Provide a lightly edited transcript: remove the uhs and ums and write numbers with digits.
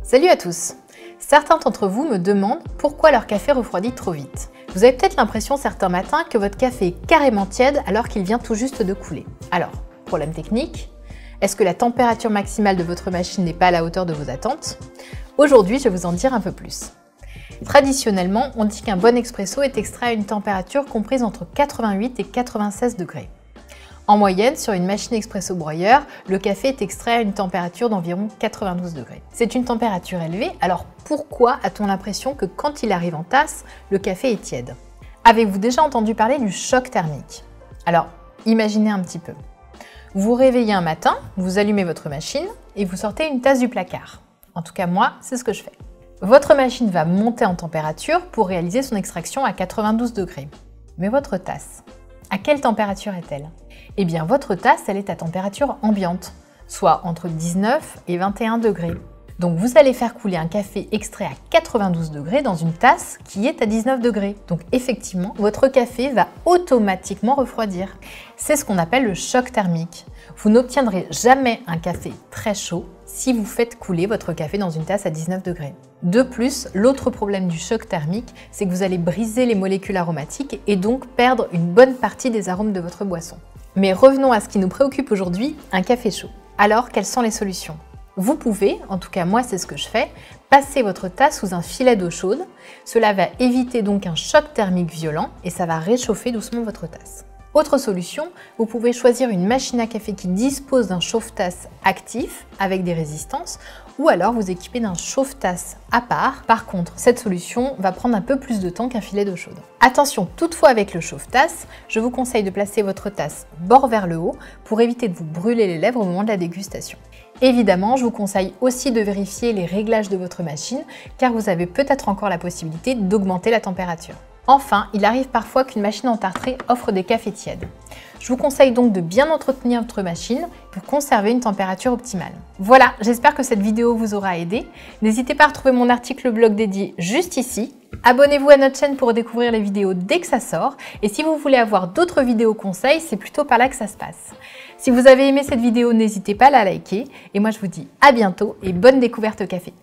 Salut à tous! Certains d'entre vous me demandent pourquoi leur café refroidit trop vite. Vous avez peut-être l'impression certains matins que votre café est carrément tiède alors qu'il vient tout juste de couler. Alors, problème technique? Est-ce que la température maximale de votre machine n'est pas à la hauteur de vos attentes? Aujourd'hui, je vais vous en dire un peu plus. Traditionnellement, on dit qu'un bon expresso est extrait à une température comprise entre 88 et 96 degrés. En moyenne, sur une machine expresso broyeur, le café est extrait à une température d'environ 92 degrés. C'est une température élevée, alors pourquoi a-t-on l'impression que quand il arrive en tasse, le café est tiède? Avez-vous déjà entendu parler du choc thermique? Alors, imaginez un petit peu. Vous vous réveillez un matin, vous allumez votre machine et vous sortez une tasse du placard. En tout cas, moi, c'est ce que je fais. Votre machine va monter en température pour réaliser son extraction à 92 degrés. Mais votre tasse, à quelle température est-elle? Eh bien, votre tasse, elle est à température ambiante, soit entre 19 et 21 degrés. Donc, vous allez faire couler un café extrait à 92 degrés dans une tasse qui est à 19 degrés. Donc, effectivement, votre café va automatiquement refroidir. C'est ce qu'on appelle le choc thermique. Vous n'obtiendrez jamais un café très chaud si vous faites couler votre café dans une tasse à 19 degrés. De plus, l'autre problème du choc thermique, c'est que vous allez briser les molécules aromatiques et donc perdre une bonne partie des arômes de votre boisson. Mais revenons à ce qui nous préoccupe aujourd'hui, un café chaud. Alors, quelles sont les solutions? Vous pouvez, en tout cas moi c'est ce que je fais, passer votre tasse sous un filet d'eau chaude. Cela va éviter donc un choc thermique violent et ça va réchauffer doucement votre tasse. Autre solution, vous pouvez choisir une machine à café qui dispose d'un chauffe-tasse actif avec des résistances ou alors vous équiper d'un chauffe-tasse à part. Par contre, cette solution va prendre un peu plus de temps qu'un filet d'eau chaude. Attention toutefois avec le chauffe-tasse, je vous conseille de placer votre tasse bord vers le haut pour éviter de vous brûler les lèvres au moment de la dégustation. Évidemment, je vous conseille aussi de vérifier les réglages de votre machine car vous avez peut-être encore la possibilité d'augmenter la température. Enfin, il arrive parfois qu'une machine entartrée offre des cafés tièdes. Je vous conseille donc de bien entretenir votre machine pour conserver une température optimale. Voilà, j'espère que cette vidéo vous aura aidé. N'hésitez pas à retrouver mon article blog dédié juste ici. Abonnez-vous à notre chaîne pour découvrir les vidéos dès que ça sort. Et si vous voulez avoir d'autres vidéos conseils, c'est plutôt par là que ça se passe. Si vous avez aimé cette vidéo, n'hésitez pas à la liker. Et moi, je vous dis à bientôt et bonne découverte au café.